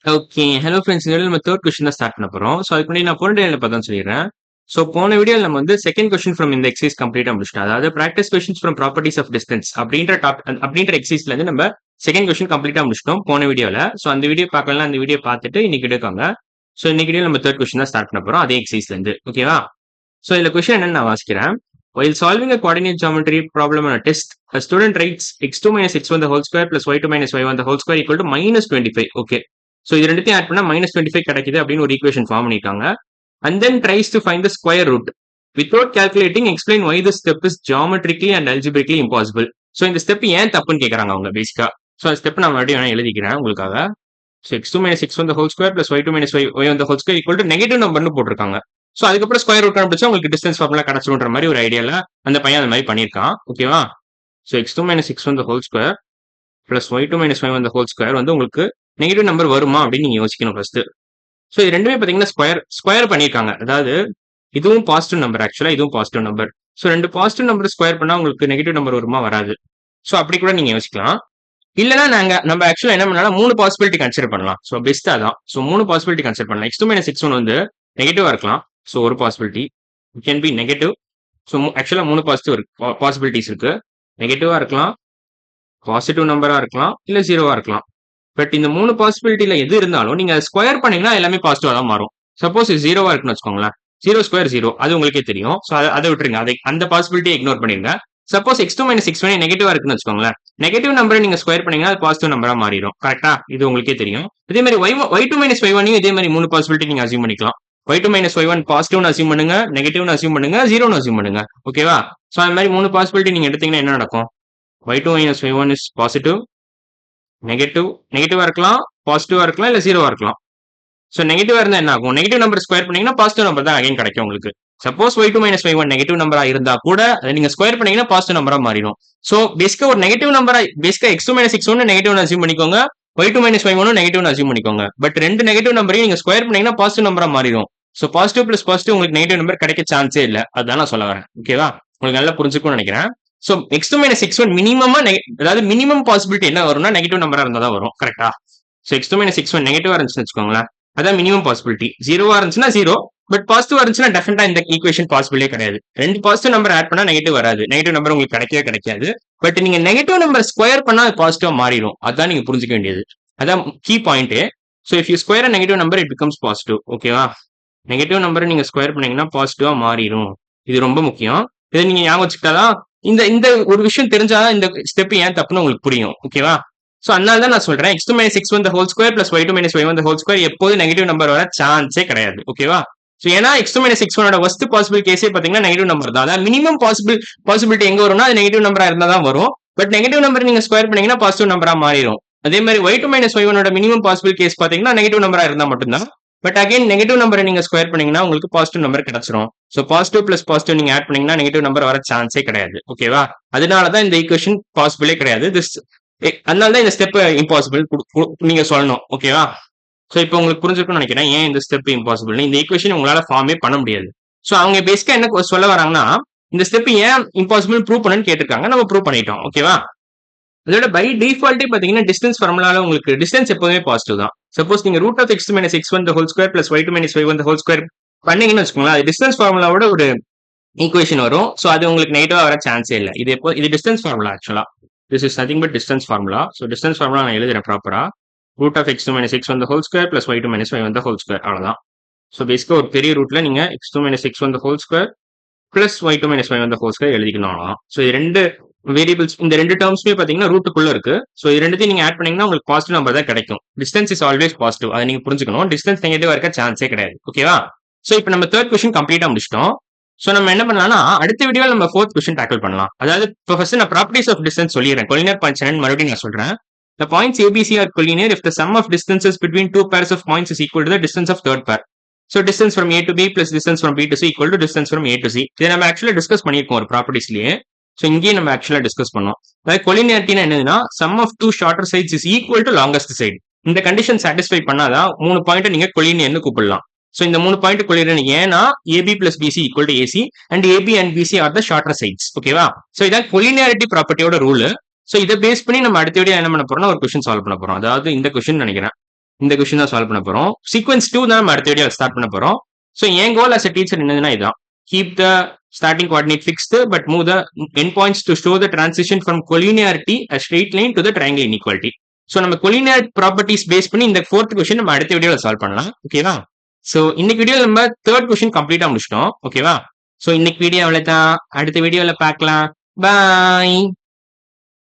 Okay. Hello friends. இந்த நம்ம third question தான் ஸ்டார்ட் பண்ண போறோம். ஸோ அதுக்கு முன்னாடி நான் போன டேல பார்த்தா சொல்லிடுறேன். ஸோ போன வீடியோல நம்ம வந்து செகண்ட் கொஸ்டின் ஃப்ரம் இந்த எக்ஸைஸ் கம்ப்ளீட்டா முடிச்சிட்டோம். அதாவது practice questions from properties of distance அப்படின்ற எக்ஸைஸ்ல இருந்து நம்ம செகண்ட் கொஸ்டின் கம்ப்ளீட்டா முடிச்சிட்டோம் போன வீடியோல. ஸோ அந்த வீடியோ பார்க்கலாம், அந்த வீடியோ பார்த்துட்டு இன்னைக்கு எடுக்காங்க. ஸோ இன்னைக்கு வீடியோ நம்ம தேர்ட் கொஸ்டின் தான் ஸ்டார்ட் பண்ண போறோம் அதே எக்ஸைஸ்ல இருந்து. ஓகேவா? ஸோ இதுல கொஸ்டின் என்னன்னு நான் வாசிக்கிறேன். While solving a coordinate geometry problem on a test, a student writes x2 minus x1 the whole square plus y2 minus y1 the whole square equal to minus 25. Okay. So இது ரெண்டுத்தையும் add பண்ணா minus 25 கிடைக்குது அப்படின்னு ஒரு equation form பண்ணிருக்காங்க. And then tries to find the square root without calculating explain why the step is geometrically and algebraically impossible. So இந்த step ஏன் தப்புன்னு கேட்கறாங்க அவங்க பேசிக்கா. ஸோ அந்த ஸ்டெப் நான் மறுபடியும் வேணா எழுதிக்கிறேன் உங்களுக்காக. So x2 minus x1 the whole square plus y2 minus y1 the whole square equal to negative நம்பர்னு போட்டிருக்காங்க. ஸோ அதுக்கப்புறம் ஸ்கொயர் ரூட் கண்டுபிடிச்சா உங்களுக்கு டிஸ்டன்ஸ் ஃபார்முலா கிடைச்சிடுன்ற மாதிரி ஒரு ஐடியால அந்த பையன் அந்த மாதிரி பண்ணியிருக்கான். ஓகேவா? So x2 minus x1 the whole square plus y2 minus y1 the whole square வந்து உங்களுக்கு நெகட்டிவ் நம்பர் வருமா அப்படின்னு நீங்க யோசிக்கணும் ஃபர்ஸ்ட். ஸோ இது ரெண்டுமே பாத்தீங்கன்னா ஸ்கொயர் பண்ணியிருக்காங்க. அதாவது இதுவும் பாசிட்டிவ் நம்பர், ஆக்சுவலா இதுவும் பாசிட்டிவ் நம்பர். ஸோ ரெண்டு பாசிட்டிவ் நம்பர் ஸ்கொயர் பண்ணா உங்களுக்கு நெகட்டிவ் நம்பர் வருமா, வராது. ஸோ அப்படி கூட நீங்க யோசிக்கலாம். இல்லைன்னா நம்ம ஆக்சுவலா என்ன பண்ணலாம், 3 பாசிபிலிட்டி கன்சிடர் பண்ணலாம். ஸோ பெஸ்ட் அதான். ஸோ 3 பாசிபிலிட்டி கன்சிடர் பண்ணலாம். x2 minus x1 வந்து நெகட்டிவா இருக்கலாம். ஸோ ஒரு possibility it can be negative. So ஆக்சுவலா 3 பாசிபிலிட்டிஸ் இருக்கு. நெகட்டிவா இருக்கலாம், பாசிட்டிவ் நம்பரா இருக்கலாம், இல்ல ஜீரோவா இருக்கலாம். பட் இந்த 3 பாசிபிலிட்டில எது இருந்தாலும் நீங்க ஸ்கொயர் பண்ணீங்கன்னா எல்லாமே பாசிட்டிவா தான் மாறும். சப்போஸ் இது ஜீரோவா இருக்குன்னு வச்சுக்கோங்களேன், 0 ஸ்கொயர் 0, அது உங்களுக்கே தெரியும். ஸோ அதை விட்டுருங்க, அந்த பாசிபிலிட்டியை இக்னோர் பண்ணிருங்க. சப்போஸ் x2 minus x1 நெகட்டிவா இருக்குன்னு வச்சுக்கோங்களேன், நெகட்டிவ் நம்பரை நீங்க ஸ்கொயர் பண்ணீங்கன்னா அது பாசிட்டிவ் நம்பரா மாறிடும். கரெக்டா? இது உங்களுக்கே தெரியும். இதே மாதிரி y2 minus y1 இதே மாதிரி 3 பாசிபிலிட்டி நீங்க அசியூம் பண்ணிக்கலாம். y2 minus y1 பாசிட்டிவ்னு அசியூம் பண்ணுங்க, நெகட்டிவ்னு அசியூம் பண்ணுங்க, ஜீரோன்னு அசியூம் பண்ணுங்க. ஓகேவா? ஸோ அந்த மாதிரி 3 பாசிபிலிட்டி நீங்க எடுத்தீங்கன்னா என்ன நடக்கும்? y2 minus y1 is positive, நெகட்டிவா இருக்கலாம், பாசிட்டிவா இருக்கலாம், இல்ல ஜீரோவா இருக்கலாம். சோ நெகட்டிவா இருந்தா என்ன ஆகும்? நெகட்டிவ் நம்பர் ஸ்கொயர் பண்ணீங்கன்னா பாசிட்டிவ் நம்பர் தான் அகைன் கிடைக்கும் உங்களுக்கு. Suppose y2 minus y1 negative நம்பரா இருந்தா கூட அதை நீங்க ஸ்கொயர் பண்ணீங்கன்னா பாசிட்டிவ் நம்பரா மாறிடும். சோ பேசிக்கா ஒரு நெகட்டிவ் நம்பரா பேசிக்கா x2 minus x1 நெகட்டிவ்னு அசியூம் பண்ணிக்கோங்க, y2 minus y1 நெகட்டிவ்னு அசியூம் பண்ணிக்கோங்க. பட் ரெண்டு நெகட்டிவ் நம்பரையும் நீங்க ஸ்கொயர் பண்ணீங்கன்னா பாசிட்டிவ் நம்பரா மாறிடும். சோ பாசிட்டிவ் பிளஸ் பாசிட்டிவ் உங்களுக்கு நெகட்டிவ் நம்பர் கிடைக்க சான்ஸே இல்ல. அதான் நான் சொல்ல வரேன். ஓகேவா? உங்களுக்கு நல்லா புரிஞ்சுக்கும்னு நினைக்கிறேன். சோ x2 minus x1 மினிமமா, அதாவது மினிமம் பாசிபிலிட்டி என்ன வரும்னா நெகட்டிவ் நம்பரா இருந்தா தான் வரும். கரெக்டா? சோ x2 minus x1 நெகட்டிவா இருந்துச்சுன்னு வச்சுக்கோங்களேன், அதான் மினிமம் பாசிபிலிட்டி. ஜீரோவா இருந்துச்சுன்னா ஜீரோ, பட் பாசிட்டிவா இருந்துச்சுன்னா டெஃபினட்டா இந்த ஈக்குவேஷன் பாசிபிளே கிடையாது. ரெண்டு பாசிட்டிவ் நம்பர் ஆட் பண்ணா நெகட்டிவ் வராது. நெகட்டிவ் நம்பர் உங்களுக்கு கிடைக்காது. பட் நீங்க நெகட்டிவ் நம்பர் ஸ்கொயர் பண்ணா அது பாசிட்டிவா மாறிடும். அதான் நீங்க புரிஞ்சுக்க வேண்டியது. அதான் key point. So if you square negative number it becomes positive. ஓகேவா? நெகட்டிவ் நம்பர் நீங்க ஸ்கொயர் பண்ணீங்கன்னா பாசிட்டிவா மாறிடும். இது ரொம்ப முக்கியம். இதை நீங்க ஞாபகம் வச்சுக்கிட்டாதான் இந்த இந்த ஒரு விஷயம் தெரிஞ்சாதான் இந்த ஸ்டெப் ஏன் தப்புன்னு உங்களுக்கு புரியும். ஓகேவா? சோ அதனால தான் நான் சொல்றேன் x2 minus x1 the whole square plus y2 minus y1 the whole square எப்போது நெகட்டிவ் நம்பர் வர சான்ஸே கிடையாது. ஓகேவா? சோ ஏன்னா x2 minus x1 worst possible கேஸே பாத்தீங்கன்னா நெகட்டிவ் நம்பர் தான். அதாவது மினிமம் பாசிபிலிட்டி எங்க வரும்னா அது நெகட்டிவ் நம்பரா இருந்தா தான் வரும். பட் நெகட்டிவ் நம்பர் நீங்க ஸ்கொயர் பண்ணீங்கன்னா பாசிட்டிவ் நம்பரா மாறிடும். அதே மாதிரி y2 minus y1 minimum possible case பாத்தீங்கன்னா நெகட்டிவ் நம்பரா இருந்தா மட்டும்தான். பட் அகைன் நெகட்டிவ் நம்பரை நீங்க ஸ்கொயர் பண்ணீங்கன்னா உங்களுக்கு பாசிட்டிவ் நம்பர் கிடைச்சிரும். சோ பாசிட்டிவ் பிளஸ் பாசிட்டிவ் நீங்க ஆட் பண்ணீங்கன்னா நெகட்டிவ் நம்பர் வர சான்ஸே கிடையாது. ஓகேவா? அதனாலதான் இந்த ஈக்குவேஷன் பாசிபிளே கிடையாது. அதனாலதான் இந்த ஸ்டெப் இம்பாசிபிள் நீங்க சொல்லணும். ஓகேவா? சோ இப்போ உங்களுக்கு புரிஞ்சிருக்கும்னு நினைக்கிறேன் ஏன் இந்த ஸ்டெப் இம்பாசிபிள். இந்த ஈக்குவேஷன் உங்களால ஃபார்மே பண்ண முடியாது. சோ அவங்க பேசிக்கா என்ன சொல்ல வராங்கன்னா, இந்த ஸ்டெப் ஏன் இம்பாசிபிள் ப்ரூவ் பண்ணுன்னு கேட்டிருக்காங்க, நம்ம ப்ரூவ் பண்ணிட்டோம். ஓகேவா? அதோட பை டிஃபால்ட்டே பாத்தீங்கன்னா டிஸ்டன்ஸ் ஃபார்முலால உங்களுக்கு டிஸ்டன்ஸ் எப்பவுமே பாசிட்டிவ் தான். சப்போஸ் நீங்க root of x2 minus x1 the whole square plus y2 minus y1 the whole square பண்ணீங்கன்னு வச்சுக்கோங்களேன், அது டிஸ்டன்ஸ் ஃபார்முலாவோட ஒரு ஈக்குவேஷன் வரும். சோ அது உங்களுக்கு நெகட்டிவா வர சான்ஸே இல்லை. இது டிஸ்டன்ஸ் ஃபார்முலா ஆக்சுவலா. This is nothing but distance formula. So distance formula நான் எழுதுறேன் ப்ராப்பரா. Root of x2 minus x1 the whole square plus y2 minus y1 the whole square அவ்வளவுதான். ஸோ பேசிக்கா ஒரு பெரிய ரூட்ல நீங்க x2 minus x1 the whole square plus y2 minus y1 the whole square எழுதிக்கணும் அவ்வளவுதான். ஸோ இது ரெண்டு வேரியபிள்ஸ், இந்த ரெண்டு டேர்ம்ஸ்மே பாத்தீங்கன்னா ரூட்டுக்குள்ள இருக்கு. ஸோ இது ரெண்டுத்தையும் நீங்க ஆட் பண்ணீங்கன்னா உங்களுக்கு பாசிட்டிவ் நம்பர் தான் கிடைக்கும். டிஸ்டன்ஸ் இஸ் ஆல்வேஸ் பாசிட்டிவ், அதை நீங்க புரிஞ்சுக்கணும். டிஸ்டன்ஸ் நெகட்டிவா இருக்க சான்ஸே கிடையாது. ஓகேவா? ஸோ இப்போ நம்ம தேர்ட் கொஸ்டின் கம்ப்ளீட்டா முடிச்சிட்டோம். சோ நம்ம என்ன பண்ணலாம்னா அடுத்த வீடியோல நம்ம ஃபோர்த் கொஸ்டின் டாக்கிள் பண்ணலாம். அதாவது இப்போ ஃபர்ஸ்ட் நான் ப்ராப்பர்ட்டிஸ் ஆஃப் டிஸ்டன்ஸ் சொல்லிடுறேன். கொலினியர் பாயிண்ட்ஸ் என்னன்னு மறுபடியும் நான் சொல்றேன். The points ABC are collinear if the sum of distances between two pairs of points is equal to the distance of third pair. So distance from A to B plus distance from B to C equal to distance from A to C. இதை நம்ம ஆக்சுவலா discuss பண்ணியிருக்கோம் ஒரு ப்ராப்பர்ட்டிஸ்லயே. So இங்கேயே நம்ம ஆக்சுவலா discuss பண்ணோம். அதாவது கொலினியாரிட்டினா என்னதுன்னா sum of two shorter sides is equal to longest side. இந்த கண்டிஷன் சாட்டிஸ்ஃபை பண்ணாதான் 3 பாயிண்ட் நீங்க கொலினியர்னு கூப்பிடலாம். சோ இந்த 3 பாயிண்ட் கொலினியர் ஏன்னா AB plus BC equal to AC and AB and BC are the shorter sides. ஓகேவா? சோ இதான் collinearity ப்ராப்பர்ட்டியோட rule. So இதை base பண்ணி நம்ம அடுத்த வீடியோ என்ன பண்ண போறோம்னா ஒரு கொஸ்டின் சால்வ் பண்ண போறோம். அதாவது இந்த கொஸ்டின் நினைக்கிறேன். இந்த கொஸ்டின் தான் சால்வ் பண்ண போறோம். சீக்வன்ஸ் 2 தான் நம்ம அடுத்த வீடியோ ஸ்டார்ட் பண்ண போறோம். ஸோ என் கோல் அஸ் a டீச்சர் என்னதுன்னா இதான். Keep the starting coordinate fixed but move the end points to show the transition from collinearity a straight line to the triangle inequality. So நம்ம collinear properties base பண்ணி இந்த 4th question நம்ம அடுத்த வீடியோல solve பண்ணலாம். ஓகேவா? ஸோ இன்னைக்கு video நம்ம 3rd கொஸ்டின் கம்ப்ளீட்டா முடிச்சிட்டோம். ஓகேவா? ஸோ இன்னைக்கு வீடியோ அவ்வளவுதான். அடுத்த வீடியோல பார்க்கலாம். பாய்.